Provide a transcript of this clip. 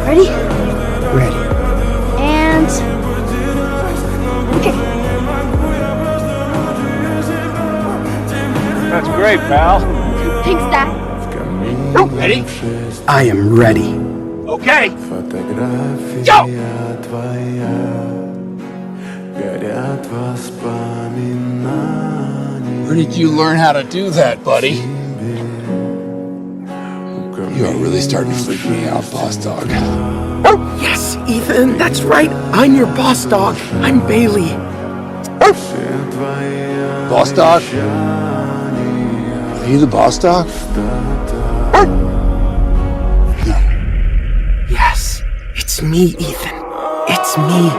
Ready? Ready. And... okay. That's great, pal. Thanks, Dad. Ready? I am ready. Okay. Go! Where did you learn how to do that, buddy? You are really starting to freak me out, boss dog. Oh, yes, Ethan, that's right. I'm your boss dog. I'm Bailey. Boss dog? Are you the boss dog? No. Yes, it's me, Ethan. It's me.